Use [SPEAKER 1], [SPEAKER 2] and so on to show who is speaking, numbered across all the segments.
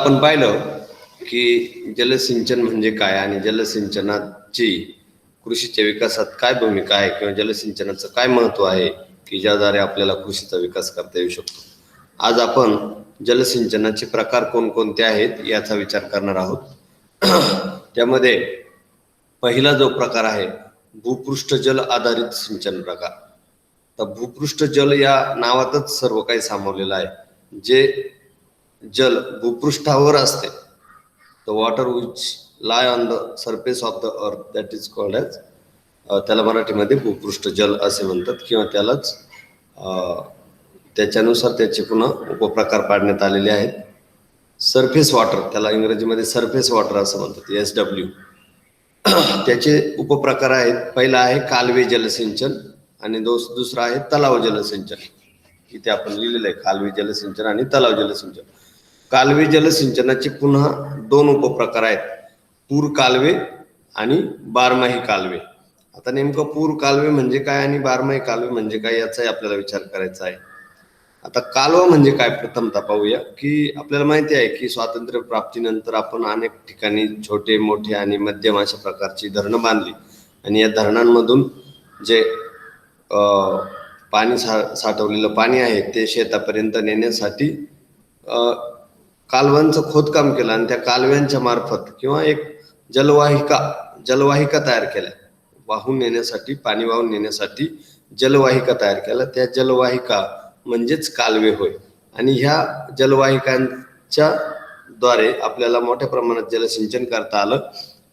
[SPEAKER 1] आपण पाहिलं की जलसिंचन म्हणजे काय आणि जलसिंचनाची कृषीच्या विकासात काय भूमिका आहे किंवा जलसिंचनाचं काय महत्त्व आहे की ज्याद्वारे आपल्याला कृषीचा विकास करता येऊ शकतो. आज आपण जलसिंचनाचे प्रकार कोणकोणते आहेत याचा विचार करणार आहोत. त्यामध्ये पहिला जो प्रकार आहे भूपृष्ठ जल आधारित सिंचन प्रकार. तर भूपृष्ठ जल या नावातच सर्व काही सामावलेलं आहे. जे जल भूपृष्ठावर असते, the water which lie on the surface of the earth, that is called as, त्याला मराठीमध्ये भूपृष्ठ जल असे म्हणतात किंवा त्यालाच त्याच्यानुसार त्याचे पुन्हा उपप्रकार पाडण्यात आलेले आहेत. सरफेस वॉटर, त्याला इंग्रजीमध्ये सरफेस वॉटर असं म्हणतात, SW. त्याचे उपप्रकार आहेत. पहिला आहे कालवे जलसिंचन आणि दुसरा आहे तलाव जलसिंचन. इथे आपण लिहिलेलं आहे कालवे जलसिंचन आणि तलाव जलसिंचन. कालवे जलसिंचनाचे पुन्हा दोन उपप्रकार आहेत, पूर कालवे आणि बारमाही कालवे. आता नेमकं पूर कालवे म्हणजे काय आणि बारमाही कालवे म्हणजे काय याचाही आपल्याला विचार करायचा आहे. आता कालवा म्हणजे काय प्रथमतः पाहूया. की आपल्याला माहिती आहे की स्वातंत्र्य प्राप्तीनंतर आपण अनेक ठिकाणी छोटे मोठे आणि मध्यम अशा प्रकारची धरणं बांधली आणि या धरणांमधून जे पाणी साठवलेलं पाणी आहे ते शेतापर्यंत नेण्यासाठी कालव्यांचं खोदकाम केलं आणि त्या कालव्यांच्या मार्फत किंवा एक जलवाहिका तयार केल्या. वाहून नेण्यासाठी, पाणी वाहून नेण्यासाठी जलवाहिका तयार केल्या. त्या जलवाहिका म्हणजेच कालवे होय. आणि ह्या जलवाहिकांच्या द्वारे आपल्याला मोठ्या प्रमाणात जलसिंचन करता आलं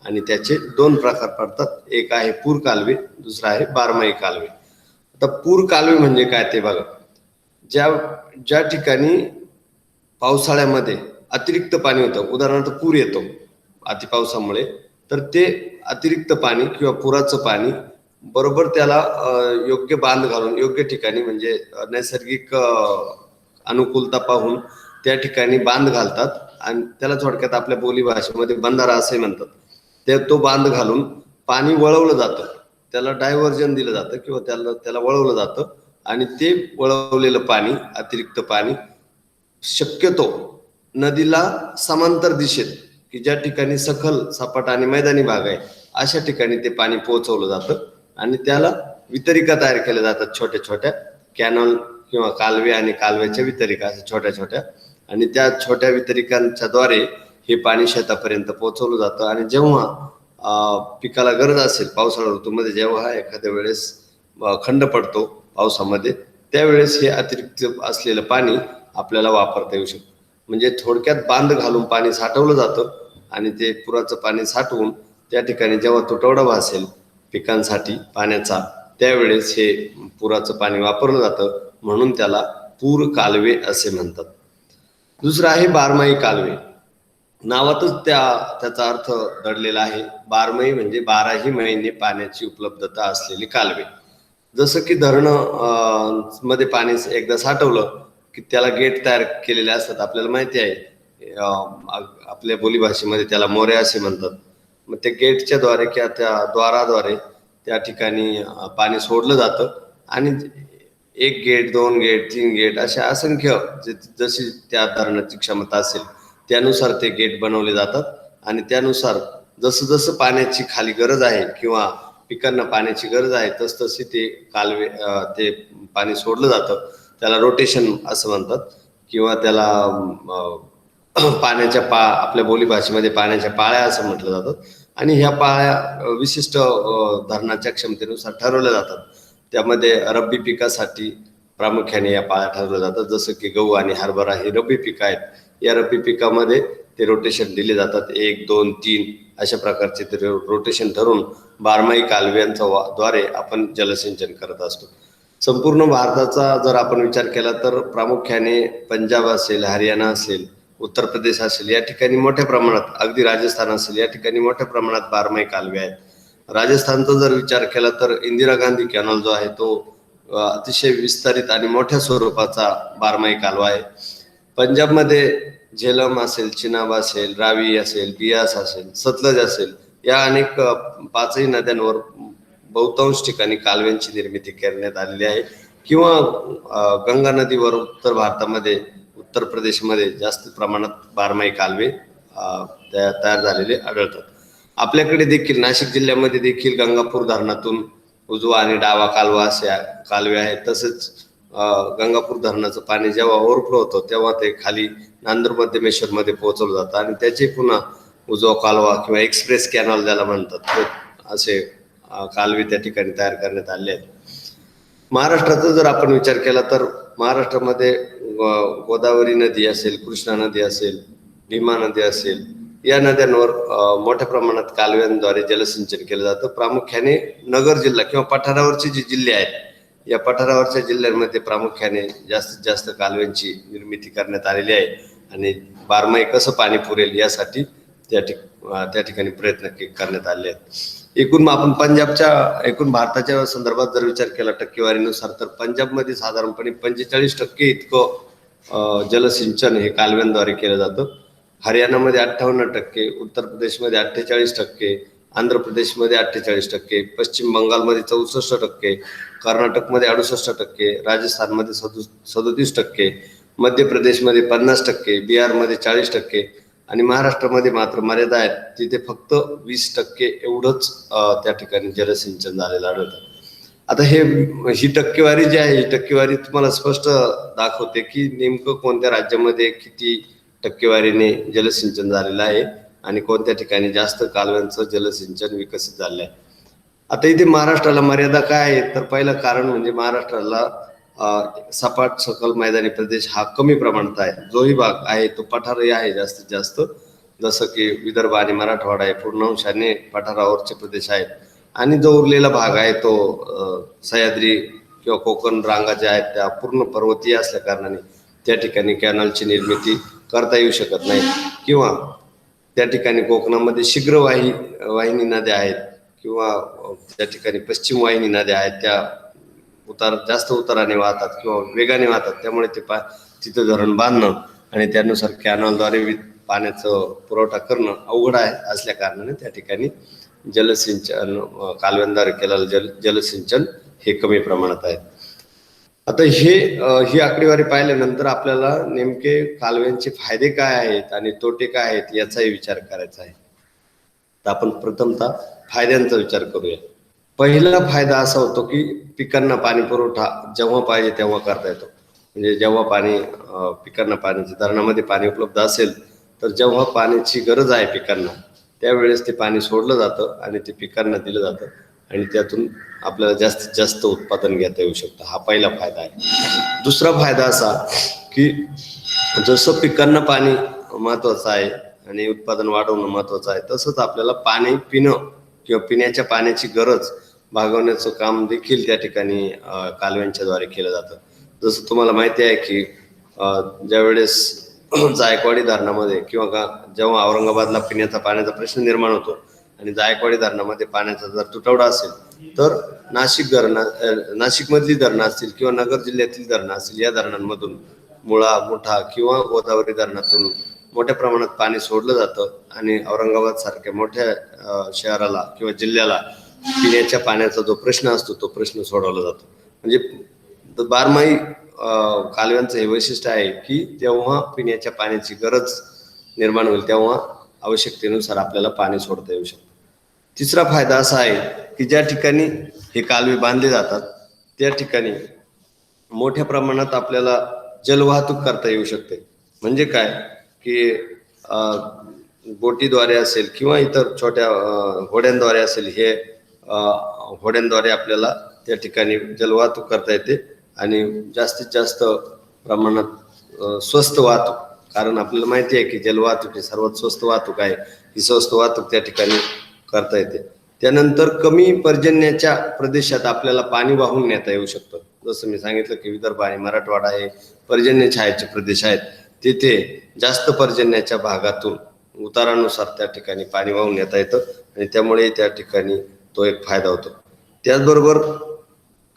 [SPEAKER 1] आणि त्याचे दोन प्रकार पडतात. एक आहे पूर कालवे, दुसरा आहे बारमाही कालवे. आता पूर कालवे म्हणजे काय ते बघा. ज्या ठिकाणी पावसाळ्यामध्ये अतिरिक्त पाणी होतं, उदाहरणार्थ पूर येतो अतिपावसामुळे, तर ते अतिरिक्त पाणी किंवा पुराचं पाणी बरोबर त्याला योग्य बांध घालून योग्य ठिकाणी, म्हणजे नैसर्गिक अनुकूलता पाहून त्या ठिकाणी बांध घालतात आणि त्याला थोडक्यात आपल्या बोली भाषेमध्ये बंधारा असे म्हणतात. तो बांध घालून पाणी वळवलं जातं, त्याला डायव्हर्जन दिलं जातं किंवा त्याला वळवलं जातं आणि ते वळवलेलं पाणी, अतिरिक्त पाणी शक्यतो नदीला समांतर दिशेत, की ज्या ठिकाणी सखल सपाट आणि मैदानी भाग आहे अशा ठिकाणी ते पाणी पोहोचवलं जातं आणि त्याला वितरिका तयार केल्या जातात, छोट्या छोट्या कॅनल किंवा कालवे आणि कालव्याच्या वितरिका अशा छोट्या छोट्या. आणि त्या छोट्या वितरिकांच्या द्वारे हे पाणी शेतापर्यंत पोहोचवलं जातं. आणि जेव्हा पिकाला गरज असेल, पावसाळा ऋतूमध्ये जेव्हा एखाद्या वेळेस खंड पडतो पावसामध्ये, त्यावेळेस हे अतिरिक्त असलेलं पाणी आपल्याला वापरता येऊ शकतं. म्हणजे थोडक्यात बांध घालून पाणी साठवलं जातं आणि ते पुराचं पाणी साठवून त्या ठिकाणी जेव्हा तुटवडा भासेल पिकांसाठी पाण्याचा, त्यावेळेस हे पुराचं पाणी वापरलं जातं, म्हणून त्याला पूर कालवे असे म्हणतात. दुसरं आहे बारमाही कालवे. नावातच त्याचा अर्थ दडलेला आहे. बारमाही म्हणजे 12ही महिने पाण्याची उपलब्धता असलेली कालवे. जसं की धरणं मध्ये पाणी एकदा साठवलं की त्याला गेट तयार केलेले असतात, आपल्याला माहिती आहे. आपल्या बोलीभाषेमध्ये त्याला मोऱ्या असे म्हणतात. मग त्या गेटच्या द्वारे किंवा त्या द्वाराद्वारे त्या ठिकाणी पाणी सोडलं जातं आणि 1 गेट, 2 गेट, 3 गेट अशा असंख्य जशी त्या धरणाची क्षमता असेल त्यानुसार ते गेट बनवले जातात. आणि त्यानुसार जसं जसं पाण्याची खाली गरज आहे किंवा पिकांना पाण्याची गरज आहे तसतशी ते कालवे ते पाणी सोडलं जातं. त्याला रोटेशन असं म्हणतात किंवा त्याला पाण्याच्या आपल्या बोलीभाषेमध्ये पाण्याच्या पाळ्या असं म्हटलं जातं. आणि ह्या पाळ्या विशिष्ट धरणाच्या क्षमतेनुसार ठरवल्या जातात. त्यामध्ये रब्बी पिकासाठी प्रामुख्याने या पाळ्या ठरवल्या जातात. जसं की गहू आणि हरभरा हे रब्बी पिकं आहेत. या रब्बी पिकामध्ये ते रोटेशन दिले जातात. 1, 2, 3 अशा प्रकारचे ते रोटेशन ठरवून बारमाही कालव्यांच्या द्वारे आपण जलसिंचन करत असतो. संपूर्ण भारताचा जर आपण विचार केला तर प्रामुख्याने पंजाब असेल, हरियाणा असेल, उत्तर प्रदेश असेल, या ठिकाणी मोठ्या प्रमाणात, अगदी राजस्थान असेल, या ठिकाणी मोठ्या प्रमाणात बारमाही कालवे आहेत. राजस्थानचा जर विचार केला तर इंदिरा गांधी कॅनॉल जो आहे तो अतिशय विस्तारित आणि मोठ्या स्वरूपाचा बारमाही कालवा आहे. पंजाबमध्ये झेलम असेल, चिनाब असेल, रावी असेल, बियास असेल, सतलज असेल, या अनेक 5ही नद्यांवर बहुतांश ठिकाणी कालव्यांची निर्मिती करण्यात आलेली आहे. किंवा गंगा नदीवर उत्तर भारतामध्ये उत्तर प्रदेशमध्ये जास्त प्रमाणात बारमाही कालवे तयार झालेले आढळतात. आपल्याकडे देखील नाशिक जिल्ह्यामध्ये देखील गंगापूर धरणातून उजवा आणि डावा कालवा असे कालवे आहेत. तसेच गंगापूर धरणाचं पाणी जेव्हा ओव्हरफ्लो होतं तेव्हा ते खाली नांदूर मध्यमेश्वर मध्ये पोहोचवलं जातं आणि त्याचे पुन्हा उजवा कालवा किंवा एक्सप्रेस कॅनॉल ज्याला म्हणतात असे कालवे त्या ठिकाणी तयार करण्यात आले आहेत. महाराष्ट्राचा जर आपण विचार केला तर महाराष्ट्रामध्ये गोदावरी नदी असेल, कृष्णा नदी असेल, भीमा नदी असेल, या नद्यांवर मोठ्या प्रमाणात कालव्यांद्वारे जलसिंचन केलं जातं. प्रामुख्याने नगर जिल्हा किंवा पठारावरचे जे जिल्हे आहेत या पठारावरच्या जिल्ह्यांमध्ये प्रामुख्याने जास्तीत जास्त कालव्यांची निर्मिती करण्यात आलेली आहे आणि बारमाही कसं पाणी पुरेल यासाठी त्या ठिकाणी प्रयत्न करण्यात आले आहेत. एकूण आपण एकूण भारताच्या संदर्भात जर विचार केला टक्केवारीनुसार तर पंजाबमध्ये साधारणपणे 45% इतकं जलसिंचन हे कालव्यांद्वारे केलं जातं. हरियाणामध्ये 58%, उत्तर प्रदेशमध्ये 48%, आंध्र प्रदेशमध्ये 48%, पश्चिम बंगालमध्ये 64%, कर्नाटकमध्ये 68%, राजस्थानमध्ये 37%, मध्य प्रदेशमध्ये 50%, बिहारमध्ये 40% आणि महाराष्ट्रामध्ये मात्र मर्यादा आहेत, तिथे फक्त 20% एवढंच त्या ठिकाणी जलसिंचन झालेलं आढळतं. आता ही टक्केवारी जी आहे, ही टक्केवारी तुम्हाला स्पष्ट दाखवते की नेमकं कोणत्या राज्यामध्ये किती टक्केवारीने जलसिंचन झालेलं आहे आणि कोणत्या ठिकाणी जास्त कालव्यांचं जलसिंचन विकसित झालं आहे. आता इथे महाराष्ट्राला मर्यादा काय आहे तर पहिलं कारण म्हणजे महाराष्ट्राला सपाट सकल मैदानी प्रदेश हा कमी प्रमाणात आहे. जोही भाग आहे तो पठारही आहे जास्तीत जास्त, जसं की विदर्भ आणि मराठवाडा आहे पूर्ण अंशाने पठारावरचे प्रदेश आहेत आणि जो उरलेला भाग आहे तो सह्याद्री किंवा कोकण रांगा ज्या आहेत त्या पूर्ण पर्वतीय असल्या कारणाने त्या ठिकाणी कॅनलची निर्मिती करता येऊ शकत नाही किंवा त्या ठिकाणी कोकणामध्ये शीघ्र वाहिनी नद्या आहेत किंवा त्या ठिकाणी पश्चिम वाहिनी नद्या आहेत, त्या जास्त उताराने वाहतात किंवा वेगाने वाहतात, त्यामुळे ते तिथं धरण बांधणं आणि त्यानुसार कॅनॉलद्वारे पाण्याचं पुरवठा करणं अवघड आहे. असल्या कारणाने त्या ठिकाणी जलसिंचन कालव्यांद्वारे केलेलं जलसिंचन हे कमी प्रमाणात आहे. आता ही आकडेवारी पाहिल्यानंतर आपल्याला नेमके कालव्यांचे फायदे काय आहेत आणि तोटे काय आहेत याचाही विचार करायचा आहे. तर आपण प्रथमतः फायद्यांचा विचार करूया. पहिला फायदा असा होतो की पिकांना पाणी पुरवठा जेव्हा पाहिजे तेव्हा करता येतो. म्हणजे जेव्हा पिकांना पाण्याची धरणामध्ये पाणी उपलब्ध असेल तर जेव्हा पाण्याची गरज आहे पिकांना त्यावेळेस ते पाणी सोडलं जातं आणि ते पिकांना दिलं जातं आणि त्यातून आपल्याला जास्तीत जास्त उत्पादन घेता येऊ शकतं. हा पहिला फायदा आहे. दुसरा फायदा असा की जसं पिकांना पाणी महत्वाचं आहे आणि उत्पादन वाढवणं महत्वाचं आहे तसंच आपल्याला पाणी पिणं किंवा पिण्याच्या पाण्याची गरज भागवण्याचं काम देखील त्या ठिकाणी कालव्यांच्या द्वारे केलं जातं. जसं तुम्हाला माहिती आहे की ज्यावेळेस जायकवाडी धरणामध्ये किंवा जेव्हा औरंगाबादला पिण्याचा पाण्याचा प्रश्न निर्माण होतो आणि जायकवाडी धरणामध्ये पाण्याचा जर तुटवडा असेल तर नाशिकमधली धरणं असतील किंवा नगर जिल्ह्यातील धरणं असतील या धरणांमधून मुळा, मुठा किंवा गोदावरी धरणातून मोठ्या प्रमाणात पाणी सोडलं जातं आणि औरंगाबाद सारख्या मोठ्या शहराला किंवा जिल्ह्याला पिण्याच्या पाण्याचा जो प्रश्न असतो तो प्रश्न सोडवला जातो. म्हणजे बारमाही कालव्यांचं हे वैशिष्ट्य आहे की तेव्हा पिण्याच्या पाण्याची गरज निर्माण होईल तेव्हा आवश्यकतेनुसार आपल्याला पाणी सोडता येऊ शकतं. तिसरा फायदा असा आहे की ज्या ठिकाणी हे कालवे बांधले जातात त्या ठिकाणी मोठ्या प्रमाणात आपल्याला जलवाहतूक करता येऊ शकते. म्हणजे काय की बोटीद्वारे असेल किंवा इतर छोट्या होड्यांद्वारे असेल, हे होड्यांद्वारे आपल्याला त्या ठिकाणी जलवाहतूक करता येते आणि जास्तीत जास्त प्रमाणात स्वस्त वाहतूक, कारण आपल्याला माहिती आहे की जलवाहतूक ही सर्वात स्वस्त वाहतूक आहे, ही स्वस्त वाहतूक त्या ठिकाणी करता येते. त्यानंतर कमी पर्जन्याच्या प्रदेशात आपल्याला पाणी वाहून नेता येऊ शकतं. जसं मी सांगितलं की विदर्भ आणि मराठवाडा हे पर्जन्य छायेचे प्रदेश आहेत, तिथे जास्त पर्जन्याच्या भागातून उतारानुसार त्या ठिकाणी पाणी वाहून नेता येतं आणि त्यामुळे त्या ठिकाणी तो एक फायदा होतो. त्याचबरोबर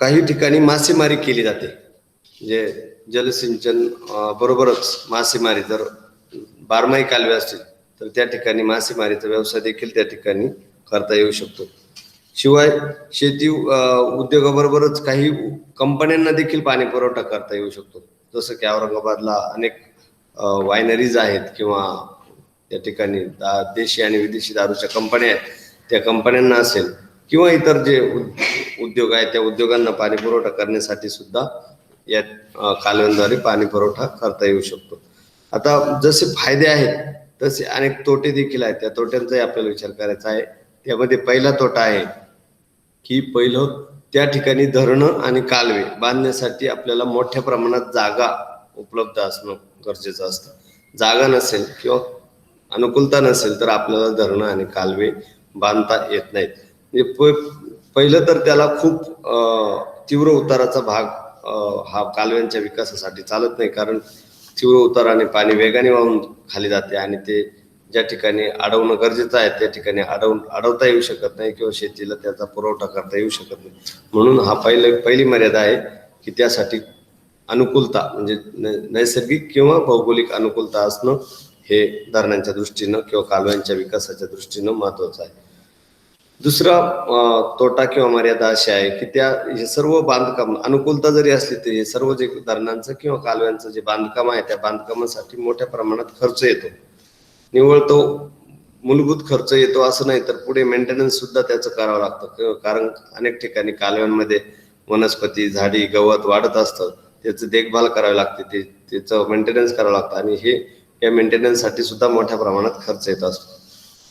[SPEAKER 1] काही ठिकाणी मासेमारी केली जाते, म्हणजे जलसिंचन बरोबरच मासेमारी, जर बारमाही कालवे असतील तर त्या ठिकाणी मासेमारीचा व्यवसाय देखील त्या ठिकाणी करता येऊ शकतो. शिवाय शेती उद्योगाबरोबरच काही कंपन्यांना देखील पाणी पुरवठा करता येऊ शकतो. जसं की औरंगाबादला अनेक वायनरीज आहेत किंवा त्या ठिकाणी देशी आणि विदेशी दारूच्या कंपन्या आहेत, त्या कंपन्यांना असेल किंवा इतर जे उद्योग आहेत त्या उद्योगांना पाणी पुरवठा करण्यासाठी सुद्धा या कालव्यांद्वारे पाणी पुरवठा करता येऊ शकतो. आता जसे फायदे आहेत तसे अनेक तोटे देखील आहेत. त्या तोट्यांचाही आपल्याला विचार करायचा आहे. त्यामध्ये पहिला तोटा आहे की पहिलं त्या ठिकाणी धरणं आणि कालवे बांधण्यासाठी आपल्याला मोठ्या प्रमाणात जागा उपलब्ध असणं गरजेचं असतं. जागा नसेल किंवा अनुकूलता नसेल तर आपल्याला धरणं आणि कालवे बांधता येत नाहीत. म्हणजे पहिलं तर त्याला खूप तीव्र उताराचा भाग हा कालव्यांच्या विकासासाठी चालत नाही, कारण तीव्र उताराने पाणी वेगाने वाहून खाली जाते आणि ते ज्या ठिकाणी अडवणं गरजेचं आहे त्या ठिकाणी अडवता येऊ शकत नाही किंवा शेतीला त्याचा पुरवठा करता येऊ शकत नाही. म्हणून हा पहिली मर्यादा आहे की त्यासाठी अनुकूलता म्हणजे नैसर्गिक किंवा भौगोलिक अनुकूलता असणं हे धरणांच्या दृष्टीनं किंवा कालव्यांच्या विकासाच्या दृष्टीनं महत्वाचं आहे. दुसरा तोटा किंवा मर्यादा अशी आहे की हे सर्व बांधकाम अनुकूलता जरी असली तरी हे सर्व जे धरणांचं किंवा कालव्यांचं जे बांधकाम आहे त्या बांधकामासाठी मोठ्या प्रमाणात खर्च येतो. निव्वळ तो मूलभूत खर्च येतो असं नाही तर पुढे मेंटेनन्स सुद्धा त्याचं करावं लागतं, कारण अनेक ठिकाणी कालव्यांमध्ये वनस्पती झाडी गवत वाढत असतं, त्याचं देखभाल करावी लागते, त्याचं मेंटेनन्स करावं लागतं आणि या मेंटेनन्ससाठी सुद्धा मोठ्या प्रमाणात खर्च येत असतो.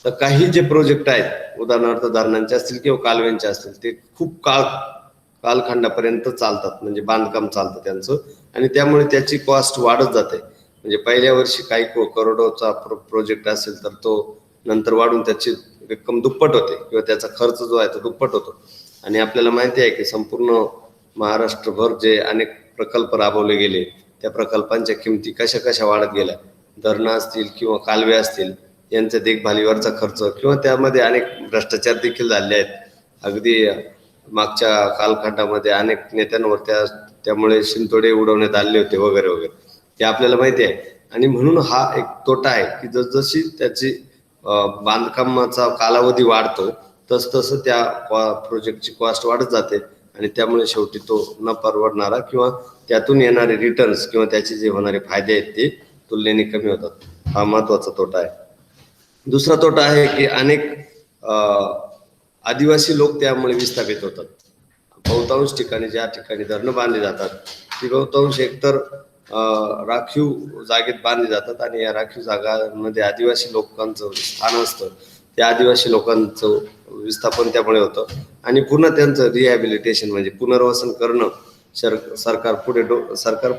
[SPEAKER 1] तर काही जे प्रोजेक्ट आहेत उदाहरणार्थ धरणांचे असतील किंवा कालव्यांचे असतील ते खूप कालखंडापर्यंत चालतात, म्हणजे बांधकाम चालतं त्यांचं आणि त्यामुळे त्याची कॉस्ट वाढत जाते. म्हणजे पहिल्या वर्षी काही करोडोचा प्रोजेक्ट असेल तर तो नंतर वाढून त्याची रक्कम दुप्पट होते किंवा त्याचा खर्च जो आहे तो दुप्पट होतो. आणि आपल्याला माहिती आहे की संपूर्ण महाराष्ट्रभर जे अनेक प्रकल्प राबवले गेले त्या प्रकल्पांच्या किमती कशा कशा वाढत गेल्या. धरणं असतील किंवा कालवे असतील यांच्या देखभालीवरचा खर्च किंवा त्यामध्ये अनेक भ्रष्टाचार देखील झाले आहेत. अगदी मागच्या कालखंडामध्ये अनेक नेत्यांवर त्यामुळे शिंतोडे उडवण्यात आले होते वगैरे वगैरे, ते आपल्याला माहिती आहे. आणि म्हणून हा एक तोटा आहे की जसजशी त्याची बांधकामाचा कालावधी वाढतो तसं त्या प्रोजेक्टची कॉस्ट वाढत जाते आणि त्यामुळे शेवटी तो न परवडणारा किंवा त्यातून येणारे रिटर्न्स किंवा त्याचे जे होणारे फायदे आहेत ते तुलनेने कमी होतात. हा महत्वाचा तोटा आहे. दुसरा तोटा आहे की अनेक आदिवासी लोक त्यामुळे विस्थापित होतात. बहुतांश ठिकाणी ज्या ठिकाणी धरणं बांधली जातात ती बहुतांश एकतर राखीव जागेत बांधली जातात आणि या राखीव जागांमध्ये आदिवासी लोकांचं स्थान असतं. त्या आदिवासी लोकांचं विस्थापन त्यामुळे होतं आणि पुन्हा त्यांचं रिहॅबिलिटेशन म्हणजे पुनर्वसन करणं सरकार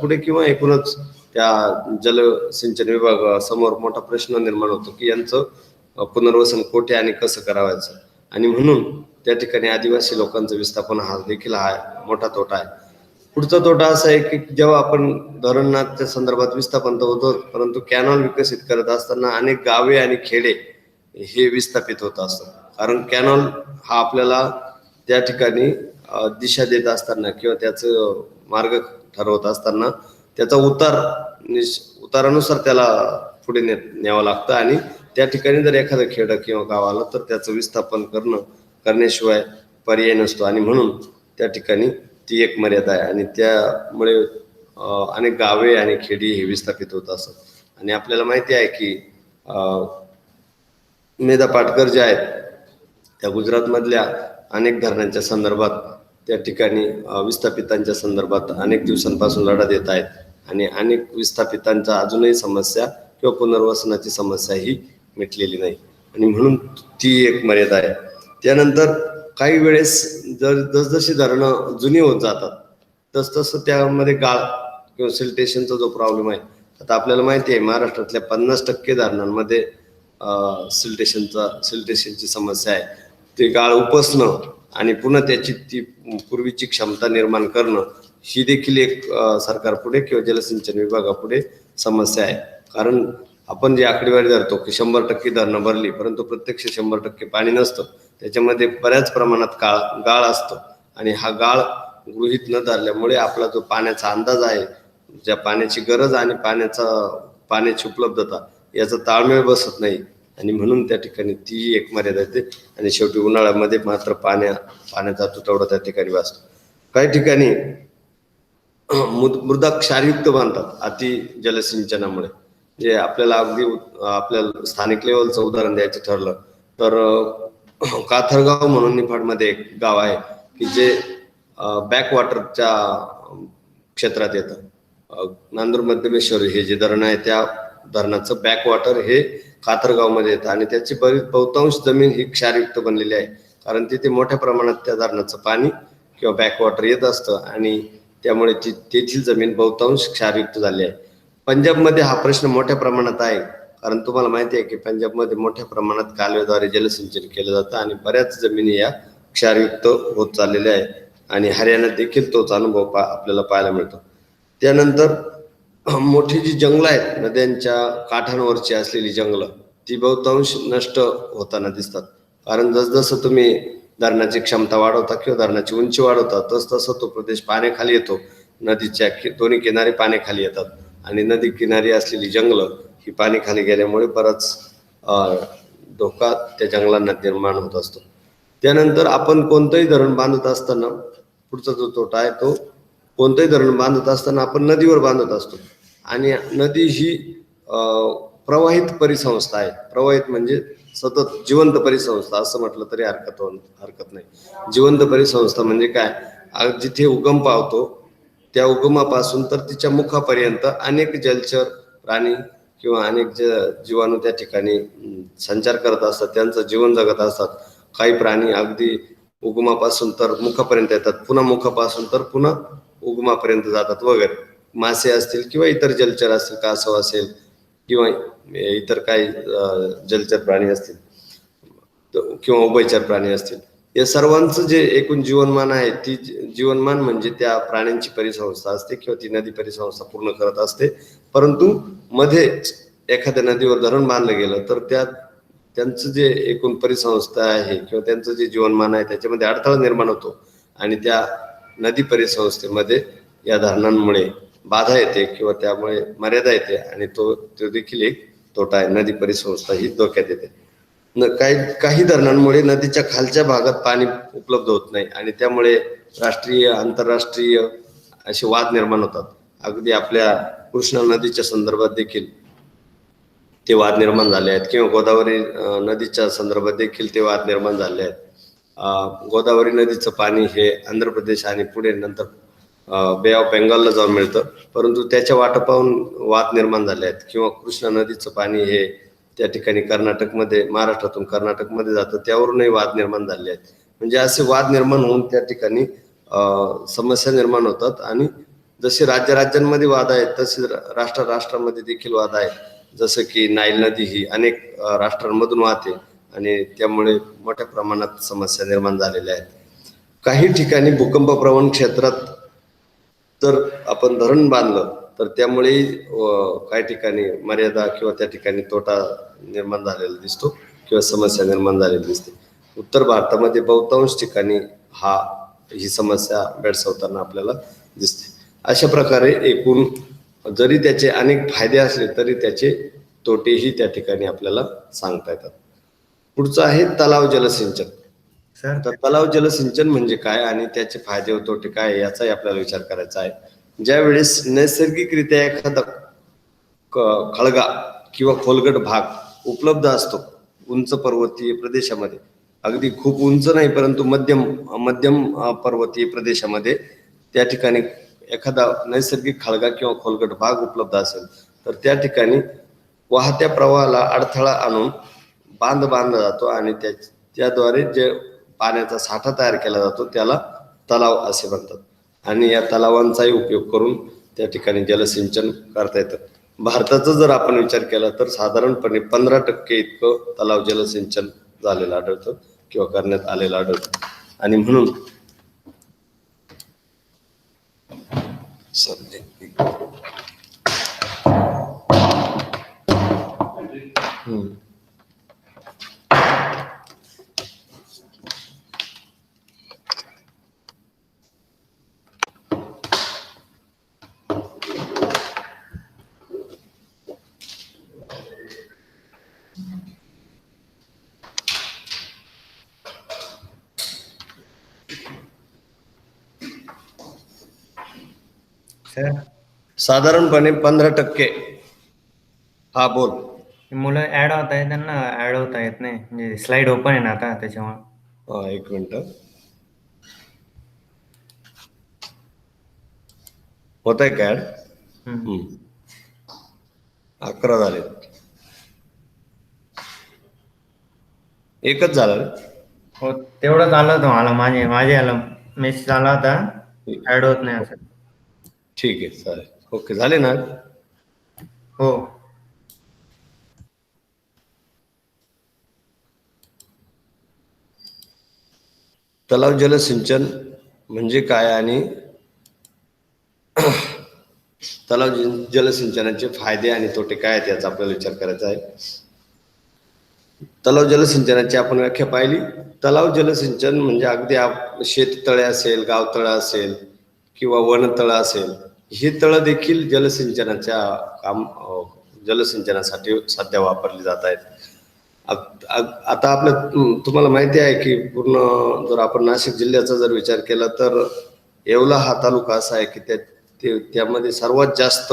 [SPEAKER 1] पुढे किंवा एकूणच त्या जलसिंचन विभागासमोर मोठा प्रश्न निर्माण होतो की यांचं पुनर्वसन कोठे आणि कसं करावायचं. आणि म्हणून त्या ठिकाणी आदिवासी लोकांचं विस्थापन हा देखील मोठा तोटा आहे. पुढचा तोटा असा आहे की जेव्हा आपण धरणाच्या संदर्भात विस्थापन तर होतो, परंतु कॅनॉल विकसित करत असताना अनेक गावे आणि खेडे हे विस्थापित होत असतात. कारण कॅनॉल हा आपल्याला त्या ठिकाणी दिशा देत असताना किंवा त्याचं मार्ग ठरवत असताना त्याचा उतारानुसार त्याला पुढे न्यावं लागतं आणि त्या ठिकाणी जर एखादं खेडं किंवा गाव आलं तर त्याचं विस्थापन करण्याशिवाय पर्याय नसतो. आणि म्हणून त्या ठिकाणी ती एक मर्यादा आहे आणि त्यामुळे अनेक गावे आणि खेडी हे विस्थापित होत असतात. आणि आपल्याला माहिती आहे की मेधा पाटकर जे आहेत त्या गुजरातमधल्या अनेक धरणांच्या संदर्भात त्या ठिकाणी विस्थापितांच्या संदर्भात अनेक दिवसांपासून लढा देत आहेत आणि अनेक विस्थापितांच्या अजूनही समस्या किंवा पुनर्वसनाची समस्या ही मिटलेली नाही आणि म्हणून ती एक मर्यादा आहे. त्यानंतर काही वेळेस जसजशी धरणं जुनी होत जातात तसतसं त्यामध्ये गाळ किंवा सिल्टेशनचा जो प्रॉब्लेम आहे, आता आपल्याला माहिती आहे महाराष्ट्रातल्या 50% धरणांमध्ये सिल्टेशनची समस्या आहे. ते गाळ उपसणं आणि पुन्हा त्याची ती पूर्वीची क्षमता निर्माण करणं ही देखील एक सरकारपुढे किंवा जलसिंचन विभागापुढे समस्या आहे. कारण आपण जी आकडेवारी धरतो की 100% धरणं भरली, परंतु प्रत्यक्ष 100% पाणी नसतं. त्याच्यामध्ये बऱ्याच प्रमाणात गाळ असतो आणि हा गाळ गृहीत न धरल्यामुळे आपला जो पाण्याचा अंदाज आहे, ज्या पाण्याची गरज आणि पाण्याची उपलब्धता याचा ताळमेळ बसत नाही आणि म्हणून त्या ठिकाणी ती एक मर्यादा येते आणि शेवटी उन्हाळ्यामध्ये मात्र पाण्याचा तुटवडा त्या ठिकाणी वाचतो. काही ठिकाणी मृदा क्षारयुक्त बांधतात अति जलसिंचनामुळे जे आपल्याला अगदी आपल्याला स्थानिक लेवलचं उदाहरण द्यायचं ठरलं तर काथरगाव म्हणून निफाडमध्ये एक गाव आहे की जे बॅकवॉटरच्या क्षेत्रात येतं. नांदूर मध्यमेश्वरी हे जे धरण आहे त्या धरणाचं बॅकवॉटर हे काथरगावमध्ये येतं आणि त्याची बरीच बहुतांश जमीन ही क्षारयुक्त बनलेली आहे, कारण तिथे मोठ्या प्रमाणात त्या धरणाचं पाणी किंवा बॅकवॉटर येत असतं आणि त्यामुळे तेथील जमीन बहुतांश क्षारयुक्त झाली आहे. पंजाबमध्ये हा प्रश्न मोठ्या प्रमाणात आहे, कारण तुम्हाला माहिती आहे की पंजाबमध्ये मोठ्या प्रमाणात कालव्याद्वारे जलसिंचन केलं जातं आणि बऱ्याच जमिनी या क्षारयुक्त होत चाललेल्या आहे आणि हरियाणात देखील तोच अनुभव आपल्याला पाहायला मिळतो. त्यानंतर मोठी जी जंगलं आहेत, नद्यांच्या काठांवरची असलेली जंगलं, ती बहुतांश नष्ट होताना दिसतात, कारण जसजसं तुम्ही धरणाची क्षमता वाढवता किंवा धरणाची उंची वाढवता तसं तो प्रदेश पाण्याखाली येतो. नदीच्या दोन्ही किनारे पाण्याखाली येतात आणि नदी किनारी असलेली जंगलं ही पाणी खाली गेल्यामुळे बराच धोका त्या जंगलांना निर्माण होत असतो. त्यानंतर आपण कोणतंही धरण बांधत असताना पुढचा जो तोटा आहे तो, कोणतंही धरण बांधत असताना आपण नदीवर बांधत असतो आणि नदी ही प्रवाहित परिसंस्था आहे. प्रवाहित म्हणजे सतत जिवंत परिसंस्था असं म्हटलं तरी हरकत नाही. जिवंत परिसंस्था म्हणजे काय, जिथे उगम पावतो त्या उगमापासून तर तिच्या मुखापर्यंत अनेक जलचर प्राणी किंवा अनेक जीवाणू त्या ठिकाणी संचार करत असतात, त्यांचं जीवन जगत असतात. काही प्राणी अगदी उगमापासून तर मुखापर्यंत येतात, पुन्हा मुखापासून तर पुन्हा उगमापर्यंत जातात वगैरे. मासे असतील किंवा इतर जलचर असतील, कासव असेल किंवा इतर काही जलचर प्राणी असतील किंवा उभयचर प्राणी असतील, या सर्वांचं जे एकूण जीवनमान आहे, ती जीवनमान म्हणजे त्या प्राण्यांची परिसंस्था असते किंवा ती नदी परिसंस्था पूर्ण करत असते. परंतु मध्ये एखाद्या नदीवर धरण बांधलं गेलं तर त्यांचं जे एकूण परिसंस्था आहे किंवा त्यांचं जे जीवनमान आहे त्याच्यामध्ये अडथळा निर्माण होतो आणि त्या नदी परिसंस्थेमध्ये या धरणांमुळे बाधा येते किंवा त्यामुळे मर्यादा येते आणि तो देखील एक तोटा आहे. नदी परिसंस्था ही धोक्यात येते. काही धरणांमुळे नदीच्या खालच्या भागात पाणी उपलब्ध होत नाही आणि त्यामुळे राष्ट्रीय आंतरराष्ट्रीय असे वाद निर्माण होतात. अगदी आपल्या कृष्णा नदीच्या संदर्भात देखील ते वाद निर्माण झाले आहेत किंवा गोदावरी नदीच्या संदर्भात देखील ते वाद निर्माण झाले आहेत. गोदावरी नदीचं पाणी हे आंध्र प्रदेश आणि पुढे नंतर बे ऑफ बेंगॉलला जाऊन मिळतं, परंतु त्याच्या वाटपाहून वाद निर्माण झाले आहेत. किंवा कृष्णा नदीचं पाणी हे त्या ठिकाणी कर्नाटकमध्ये, महाराष्ट्रातून कर्नाटकमध्ये जातं, त्यावरूनही वाद निर्माण झाले आहेत. म्हणजे असे वाद निर्माण होऊन त्या ठिकाणी समस्या निर्माण होतात आणि जसे राज्यांमध्ये वाद आहेत तसे राष्ट्रांमध्ये देखील वाद आहेत. जसं की नाईल नदी ही अनेक राष्ट्रांमधून वाहते आणि त्यामुळे मोठ्या प्रमाणात समस्या निर्माण झालेल्या आहेत. काही ठिकाणी भूकंपप्रवण क्षेत्रात जर आपण धरण बांधलं तर त्यामुळे काही ठिकाणी मर्यादा किंवा त्या ठिकाणी तोटा निर्माण झालेला दिसतो किंवा समस्या निर्माण झालेली दिसते. उत्तर भारतामध्ये बहुतांश ठिकाणी ही समस्या भेडसावताना आपल्याला दिसते. अशा प्रकारे एकूण जरी त्याचे अनेक फायदे असले तरी त्याचे तोटेही त्या ठिकाणी आपल्याला सांगता येतात. पुढचं आहे तलाव जलसिंचन. तर तलाव जलसिंचन म्हणजे काय आणि त्याचे फायदे व तोटे काय याचाही आपल्याला विचार करायचा आहे. ज्या वेळेस नैसर्गिकरित्या एखादा खळगा किंवा खोलगट भाग उपलब्ध असतो उंच पर्वतीय प्रदेशामध्ये, अगदी खूप उंच नाही परंतु मध्यम पर्वतीय प्रदेशामध्ये त्या ठिकाणी एखादा नैसर्गिक खळगा किंवा खोलगट भाग उपलब्ध असेल तर त्या ठिकाणी वाहत्या प्रवाहाला अडथळा आणून बांध बांधला जातो आणि त्याद्वारे जे पाण्याचा साठा तयार केला जातो त्याला तलाव असे म्हणतात आणि या तलावांचाही उपयोग करून त्या ठिकाणी जलसिंचन करता येतं. भारताचा जर आपण विचार केला तर साधारणपणे 15% इतकं तलाव जलसिंचन झालेलं आढळतं किंवा करण्यात आलेलं आढळतं. आणि म्हणून साधारणपणे 15% हा बोल.
[SPEAKER 2] मुलं ऍड होत आहे, त्यांना ऍड होता येत नाही, म्हणजे स्लाइड ओपन आहे ना आता त्याच्यामुळे.
[SPEAKER 1] हा, एक मिनिट. होत आहे कॅड.
[SPEAKER 2] हम्म.
[SPEAKER 1] 11 झाले. एकच झालं रे.
[SPEAKER 2] हो, तेवढंच आलं होतं मला. माझे आला मेसेज आला होता, ऍड होत नाही असं.
[SPEAKER 1] ठीक आहे, चालेल. ओके, झाले ना.
[SPEAKER 2] हो.
[SPEAKER 1] तलाव जलसिंचन म्हणजे काय आणि तलाव जलसिंचनाचे फायदे आणि तोटे काय आहेत याचा आपल्याला विचार करायचा आहे. तलाव जलसिंचनाची आपण व्याख्या पाहिली. तलाव जलसिंचन म्हणजे अगदी शेततळे असेल, गावतळं असेल किंवा वनतळं असेल, ही तळं देखील जलसिंचनासाठी सध्या वापरली जात आहेत. आता आपलं तुम्हाला माहिती आहे की पूर्ण जर आपण नाशिक जिल्ह्याचा जर विचार केला तर येवला हा तालुका असा आहे की त्यामध्ये सर्वात जास्त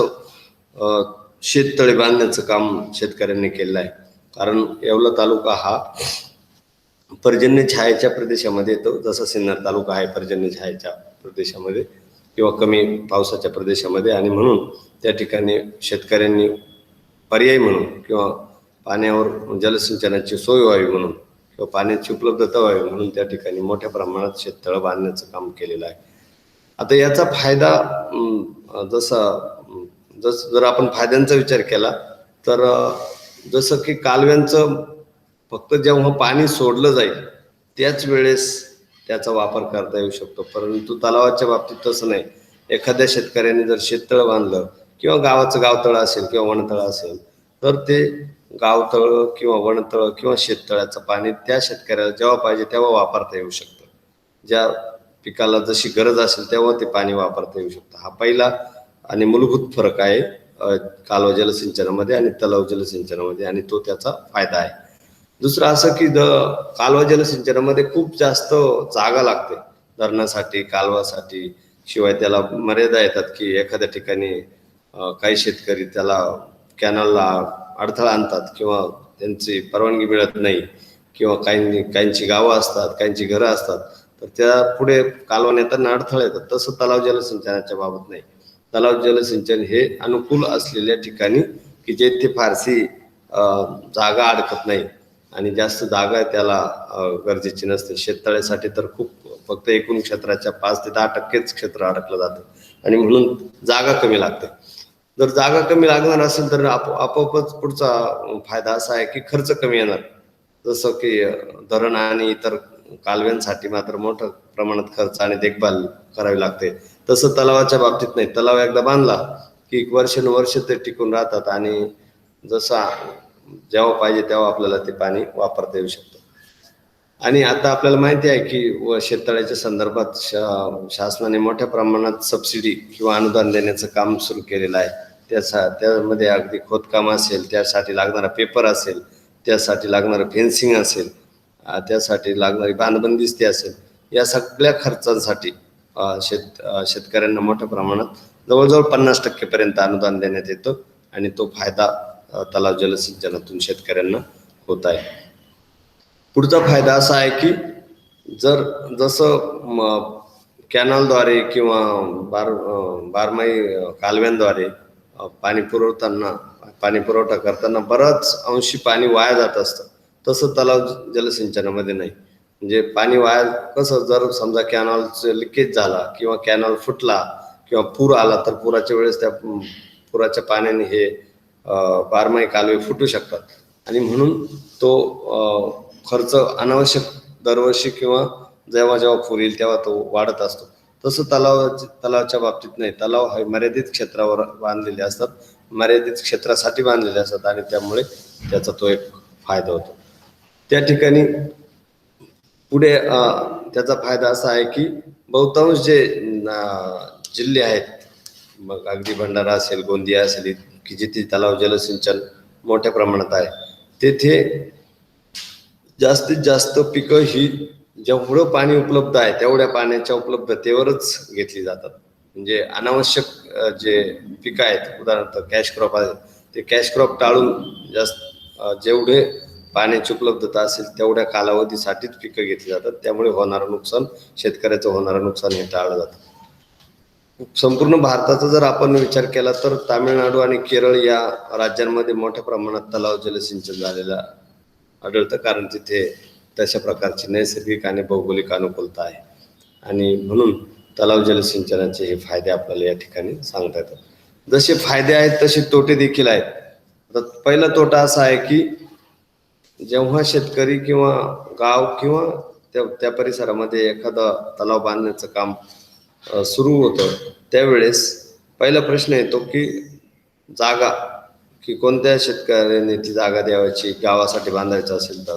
[SPEAKER 1] शेततळे बांधण्याचं काम शेतकऱ्यांनी केलेलं आहे. कारण येवला तालुका हा पर्जन्य छायेच्या प्रदेशामध्ये येतो, जसा सिन्नर तालुका आहे पर्जन्य छायेच्या प्रदेशामध्ये किंवा कमी पावसाच्या प्रदेशामध्ये. आणि म्हणून त्या ठिकाणी शेतकऱ्यांनी पर्याय म्हणून किंवा पाण्यावर जलसिंचनाची सोय व्हावी म्हणून किंवा पाण्याची उपलब्धता व्हावी म्हणून त्या ठिकाणी मोठ्या प्रमाणात शेततळं बांधण्याचं काम केलेलं आहे. आता याचा फायदा जर आपण फायद्यांचा विचार केला तर जसं की कालव्यांचं फक्त जेव्हा पाणी सोडलं जाईल त्याच वेळेस त्याचा वापर करता येऊ शकतो, परंतु तलावाच्या बाबतीत तसं नाही. एखाद्या शेतकऱ्याने जर शेततळं बांधलं किंवा गावाचं गावतळं असेल किंवा वनतळं असेल तर ते गावतळं किंवा वनतळं किंवा शेततळ्याचं पाणी त्या शेतकऱ्याला जेव्हा पाहिजे तेव्हा वापरता येऊ शकतं. ज्या पिकाला जशी गरज असेल तेव्हा ते पाणी वापरता येऊ शकतं. हा पहिला आणि मूलभूत फरक आहे कालवा जलसिंचनामध्ये आणि तलाव जलसिंचनामध्ये, आणि तो त्याचा फायदा आहे. दुसरं असं की कालवा जलसिंचनामध्ये खूप जास्त जागा लागते धरणासाठी, कालवासाठी. शिवाय त्याला मर्यादा येतात की एखाद्या ठिकाणी काही शेतकरी त्याला कॅनलला अडथळा आणतात किंवा त्यांची परवानगी मिळत नाही किंवा काहींची गावं असतात, काहींची घरं असतात, तर त्या पुढे कालवा नेताना अडथळे येतात. तसं तलाव जलसिंचनाच्या बाबत नाही. तलाव जलसिंचन हे अनुकूल असलेल्या ठिकाणी की जेथे फारशी जागा अडकत नाही आणि जास्त जागा त्याला गरजेची नसते. शेततळ्यासाठी तर फक्त एकूण क्षेत्राच्या 5 ते 10% क्षेत्र अडकलं जातं आणि म्हणून जागा कमी लागते. जर जागा कमी लागणार असेल तर आपोआपच पुढचा फायदा असा आहे की खर्च कमी येणार. जसं की धरण आणि इतर कालव्यांसाठी मात्र मोठ्या प्रमाणात खर्च आणि देखभाल करावी लागते. तसं तलावाच्या बाबतीत नाही. तलाव एकदा बांधला की वर्षानुवर्ष ते टिकून राहतात आणि जसा जेव्हा पाहिजे तेव्हा आपल्याला ते पाणी वापरता येऊ शकतं. आणि आता आपल्याला माहिती आहे की शेततळ्याच्या संदर्भात शासनाने मोठ्या प्रमाणात सबसिडी किंवा अनुदान देण्याचं काम सुरू केलेलं आहे. त्यामध्ये अगदी खोदकाम असेल, त्यासाठी लागणारा पेपर असेल, त्यासाठी लागणारं फेन्सिंग असेल, त्यासाठी लागणारी बांधबंदिस्ती असेल, या सगळ्या खर्चांसाठी शेतकऱ्यांना मोठ्या प्रमाणात जवळजवळ 50% पर्यंत अनुदान देण्यात येतं आणि तो फायदा तलाव जलसिंचनातून शेतकऱ्यांना होत आहे. पुढचा फायदा असा आहे की जसं कॅनलद्वारे किंवा बारमाही कालव्यांद्वारे पाणी पुरवठा करताना बराच अंशी पाणी वाया जात असतं, तसं तलाव जलसिंचनामध्ये नाही. म्हणजे पाणी वाया कसं, जर समजा कॅनॉलचं लिकेज झाला किंवा कॅनॉल फुटला किंवा पूर आला तर पुराच्या वेळेस त्या पुराच्या पाण्याने हे बारमाही कालवे फुटू शकतात आणि म्हणून तो खर्च अनावश्यक दरवर्षी किंवा जेव्हा जेव्हा पूर येईल तेव्हा तो वाढत असतो. तसं तलावाच्या बाबतीत नाही. तलाव हे मर्यादित क्षेत्रावर बांधलेले असतात, मर्यादित क्षेत्रासाठी बांधलेले असतात आणि त्यामुळे त्याचा तो एक फायदा होतो. त्या ठिकाणी पुढे त्याचा फायदा असा आहे की बहुतांश जे जिल्हे आहेत, मग अगदी भंडारा असेल, गोंदिया असेल, की जिथे तलाव जलसिंचन मोठ्या प्रमाणात आहे, तेथे जास्तीत जास्त पिकं ही जेवढं पाणी उपलब्ध आहे तेवढ्या पाण्याच्या उपलब्धतेवरच घेतली जातात. म्हणजे अनावश्यक जे पिकं आहेत, उदाहरणार्थ कॅश क्रॉप आहे, ते कॅश क्रॉप टाळून जेवढे पाण्याची उपलब्धता असेल तेवढ्या कालावधीसाठीच पिकं घेतली जातात. त्यामुळे होणारं नुकसान, शेतकऱ्याचं होणारं नुकसान हे टाळलं जातं. संपूर्ण भारताचा जर आपण विचार केला तर तामिळनाडू आणि केरळ या राज्यांमध्ये मोठ्या प्रमाणात तलाव जलसिंचन झालेलं आढळतं, कारण तिथे तशा प्रकारची नैसर्गिक आणि भौगोलिक अनुकूलता आहे. आणि म्हणून तलाव जलसिंचनाचे हे फायदे आपल्याला या ठिकाणी सांगता येतात. जसे फायदे आहेत तसे तोटे देखील आहेत. आता पहिला तोटा असा आहे की जेव्हा शेतकरी किंवा गाव किंवा त्या परिसरामध्ये एखादा तलाव बांधण्याचं काम सुरू होतं, त्यावेळेस पहिला प्रश्न येतो की जागा, की कोणत्या शेतकऱ्याने ती जागा द्यावायची. गावासाठी बांधायचं असेल तर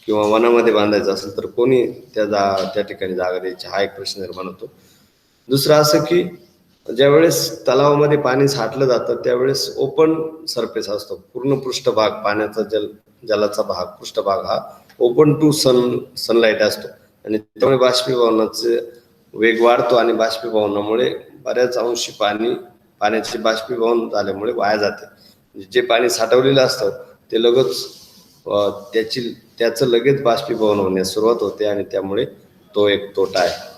[SPEAKER 1] किंवा वनामध्ये बांधायचं असेल तर कोणी त्या ठिकाणी जागा द्यायची, हा एक प्रश्न निर्माण होतो. दुसरं असं की ज्यावेळेस तलावामध्ये पाणी साठलं जातं त्यावेळेस ओपन सरफेस असतो, पूर्ण पृष्ठभाग पाण्याचा जलाचा भाग, पृष्ठभाग हा ओपन टू सनलाईट असतो आणि त्यामुळे बाष्पीभवनाचे वेग वाढतो आणि बाष्पीभवनामुळे बऱ्याच अंशी पाण्याचे बाष्पीभवन झाल्यामुळे वाया जाते. जे पाणी साठवलेलं असतं ते त्याचं लगेच बाष्पीभवन होण्यास सुरुवात होते आणि त्यामुळे तो एक तोटा आहे.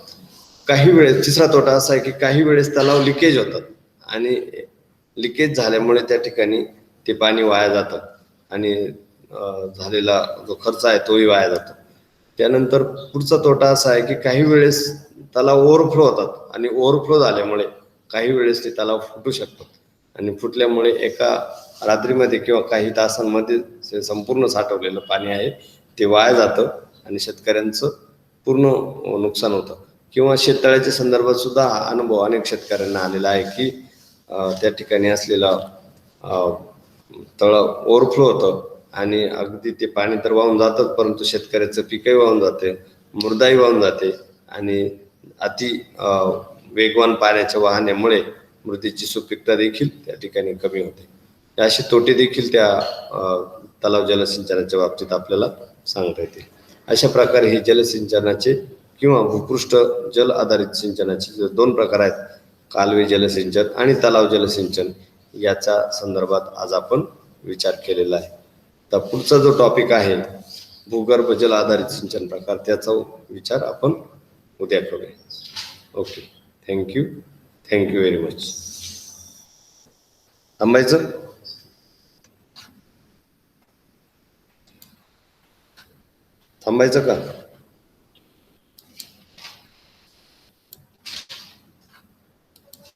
[SPEAKER 1] काही वेळेस तिसरा तोटा असा आहे की काही वेळेस तलाव लिकेज होतात आणि लिकेज झाल्यामुळे त्या ठिकाणी ते पाणी वाया जातं आणि झालेला जो खर्च आहे तोही वाया जातो. त्यानंतर पुढचा तोटा असा आहे की काही वेळेस तलाव ओव्हरफ्लो होतात आणि ओव्हरफ्लो झाल्यामुळे काही वेळेस ते तलाव फुटू शकतात आणि फुटल्यामुळे एका रात्रीमध्ये किंवा काही तासांमध्ये संपूर्ण साठवलेलं पाणी आहे ते वाया जातं आणि शेतकऱ्यांचं पूर्ण नुकसान होतं. किंवा शेततळ्याच्या संदर्भात सुद्धा हा अनुभव अनेक शेतकऱ्यांना आलेला आहे की त्या ठिकाणी असलेला तळं ओव्हरफ्लो होतं आणि अगदी ते पाणी तर वाहून जातं, परंतु शेतकऱ्याचं पीकही वाहून जाते, मृदाही वाहून जाते आणि अति वेगवान पाण्याच्या वाहण्यामुळे मृदेची सुपीकता देखील त्या ठिकाणी कमी होते. असे तोटे देखील त्या तलाव जलसिंचनाच्या बाबतीत आपल्याला सांगता येतील. अशा प्रकारे हे जलसिंचनाचे किंवा भूपृष्ठ जल आधारित सिंचनाचे जे दोन प्रकार आहेत, कालवे जलसिंचन आणि तलाव जलसिंचन, याच्या संदर्भात आज आपण विचार केलेला आहे. तर पुढचा जो टॉपिक आहे भूगर्भ जल आधारित सिंचन प्रकार, त्याचा विचार आपण उद्या करूया. Okay, thank you very much. थांबायचं. थांबायचं का?